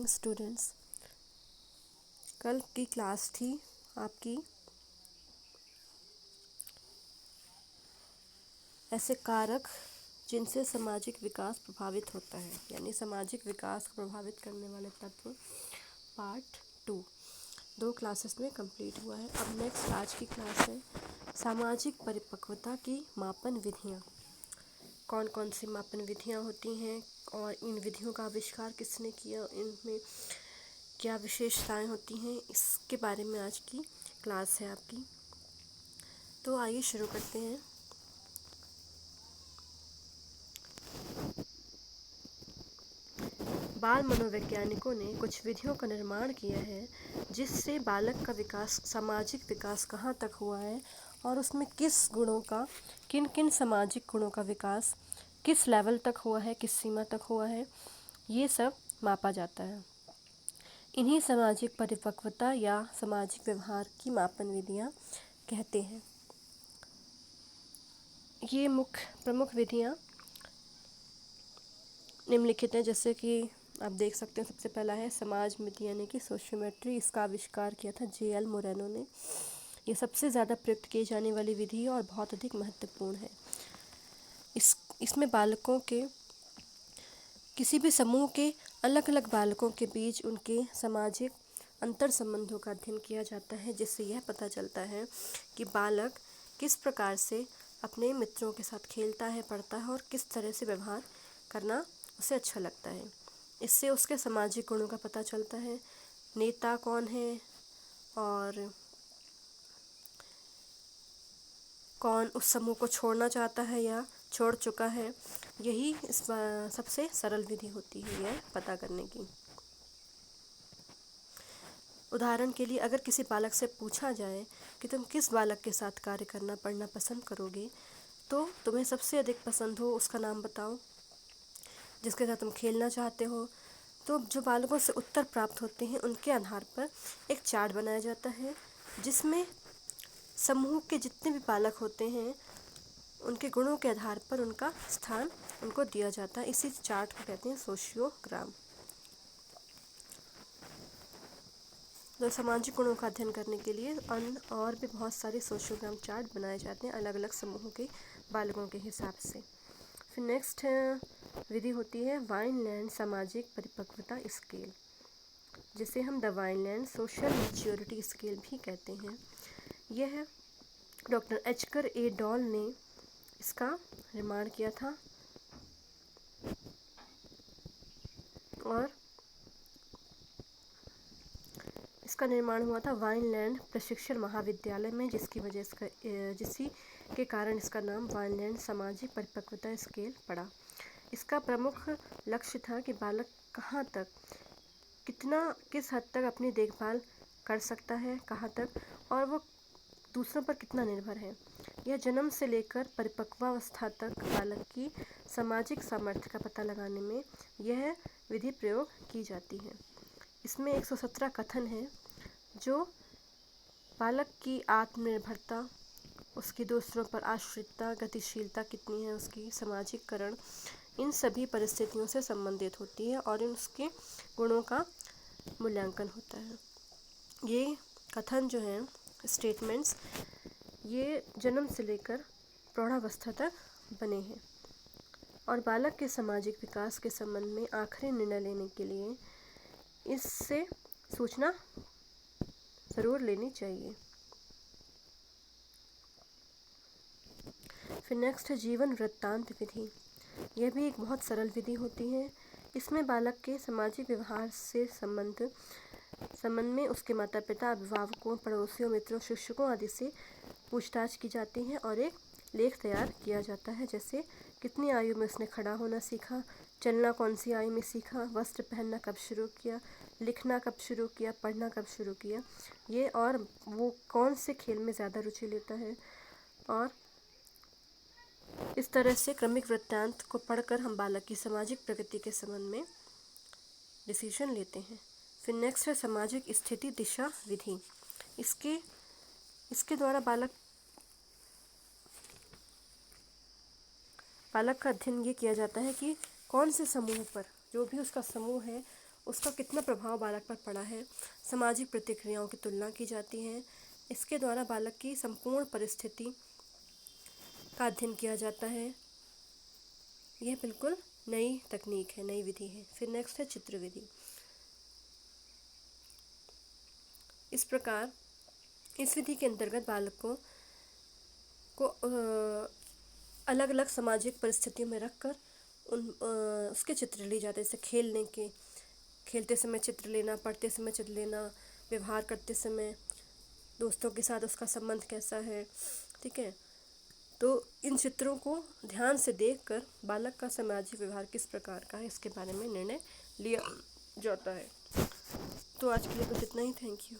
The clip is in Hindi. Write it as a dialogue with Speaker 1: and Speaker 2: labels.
Speaker 1: Morning students. कल की क्लास थी आपकी ऐसे कारक जिनसे सामाजिक विकास प्रभावित होता है, यानी सामाजिक विकास को प्रभावित करने वाले तत्व, पार्ट 2 दो क्लासेस में कंप्लीट हुआ है। अब नेक्स्ट आज की क्लास है सामाजिक परिपक्वता की मापन विधियाँ। कौन कौन सी मापन विधियाँ होती हैं और इन विधियों का आविष्कार किसने किया, इनमें क्या विशेषताएं होती हैं, इसके बारे में आज की क्लास है आपकी। तो आइए शुरू करते हैं। बाल मनोवैज्ञानिकों ने कुछ विधियों का निर्माण किया है जिससे बालक का विकास, सामाजिक विकास कहाँ तक हुआ है और उसमें किस गुणों का, किन किन सामाजिक गुणों का विकास किस लेवल तक हुआ है, किस सीमा तक हुआ है, ये सब मापा जाता है। इन्हीं सामाजिक परिपक्वता या सामाजिक व्यवहार की मापन विधियाँ कहते हैं। ये प्रमुख विधियाँ निम्नलिखित हैं, जैसे कि आप देख सकते हैं। सबसे पहला है समाज मिति यानी कि सोशियोमेट्री। इसका आविष्कार किया था J.L. मोरेनो ने। ये सबसे ज़्यादा प्रयुक्त की जाने वाली विधि है और बहुत अधिक महत्वपूर्ण है। इसमें बालकों के, किसी भी समूह के अलग अलग बालकों के बीच उनके सामाजिक अंतर संबंधों का अध्ययन किया जाता है, जिससे यह पता चलता है कि बालक किस प्रकार से अपने मित्रों के साथ खेलता है, पढ़ता है और किस तरह से व्यवहार करना उसे अच्छा लगता है। इससे उसके सामाजिक गुणों का पता चलता है, नेता कौन है और कौन उस समूह को छोड़ना चाहता है या छोड़ चुका है। यही इस सबसे सरल विधि होती है यह पता करने की। उदाहरण के लिए, अगर किसी बालक से पूछा जाए कि तुम किस बालक के साथ कार्य करना, पढ़ना पसंद करोगे, तो तुम्हें सबसे अधिक पसंद हो उसका नाम बताओ, जिसके साथ तुम खेलना चाहते हो। तो जो बालकों से उत्तर प्राप्त होते हैं उनके आधार पर एक चार्ट बनाया जाता है, जिसमें समूह के जितने भी बालक होते हैं उनके गुणों के आधार पर उनका स्थान उनको दिया जाता है। इसी चार्ट को कहते हैं सोशियोग्राम। तो सामाजिक गुणों का अध्ययन करने के लिए अन्य और भी बहुत सारे सोशियोग्राम चार्ट बनाए जाते हैं अलग अलग समूहों के बालकों के हिसाब से। फिर नेक्स्ट विधि होती है वाइनलैंड सामाजिक परिपक्वता स्केल, जिसे हम द वाइनलैंड सोशल मैच्योरिटी स्केल भी कहते हैं। यह डॉक्टर एचकर ए डॉल ने इसका निर्माण किया था और इसका निर्माण हुआ था वाइनलैंड प्रशिक्षण महाविद्यालय में, जिसी के कारण इसका नाम वाइनलैंड सामाजिक परिपक्वता स्केल पड़ा। इसका प्रमुख लक्ष्य था कि बालक कहाँ तक, किस हद तक अपनी देखभाल कर सकता है, कहाँ तक, और वो दूसरों पर कितना निर्भर है। यह जन्म से लेकर परिपक्वावस्था तक बालक की सामाजिक सामर्थ्य का पता लगाने में यह विधि प्रयोग की जाती है। इसमें 117 कथन हैं जो बालक की आत्मनिर्भरता, उसकी दूसरों पर आश्रितता, गतिशीलता कितनी है, उसकी सामाजिककरण, इन सभी परिस्थितियों से संबंधित होती है और इन उसके गुणों का मूल्यांकन होता है। ये कथन जो हैं, स्टेटमेंट्स, ये जन्म से लेकर प्रौढ़ावस्था तक बने हैं और बालक के सामाजिक विकास के संबंध में आखिरी निर्णय लेने के लिए इससे सूचना ज़रूर लेनी चाहिए। फिर नेक्स्ट है जीवन वृत्तांत विधि। यह भी एक बहुत सरल विधि होती है। इसमें बालक के सामाजिक व्यवहार से संबंध में उसके माता पिता, अभिभावकों, पड़ोसियों, मित्रों, शिक्षकों आदि से पूछताछ की जाती है और एक लेख तैयार किया जाता है, जैसे कितनी आयु में उसने खड़ा होना सीखा, चलना कौन सी आयु में सीखा, वस्त्र पहनना कब शुरू किया, लिखना कब शुरू किया, पढ़ना कब शुरू किया, ये, और वो कौन से खेल में ज़्यादा रुचि लेता है। और इस तरह से क्रमिक वृत्तांत को पढ़कर हम बालक की सामाजिक प्रगति के संबंध में डिसीजन लेते हैं। फिर नेक्स्ट है सामाजिक स्थिति दिशा विधि। इसके द्वारा बालक का अध्ययन ये किया जाता है कि कौन से समूह पर, जो भी उसका समूह है उसका कितना प्रभाव बालक पर पड़ा है। सामाजिक प्रतिक्रियाओं की तुलना की जाती है। इसके द्वारा बालक की संपूर्ण परिस्थिति का अध्ययन किया जाता है। यह बिल्कुल नई तकनीक है, नई विधि है। फिर नेक्स्ट है चित्र विधि। इस प्रकार इस विधि के अंतर्गत बालकों को अलग अलग सामाजिक परिस्थितियों में रखकर उसके चित्र लिए जाते हैं। जैसे खेलते समय चित्र लेना, पढ़ते समय चित्र लेना, व्यवहार करते समय, दोस्तों के साथ उसका संबंध कैसा है, ठीक है। तो इन चित्रों को ध्यान से देखकर बालक का सामाजिक व्यवहार किस प्रकार का है इसके बारे में निर्णय लिया जाता है। तो आज के लिए बस इतना ही। Thank you.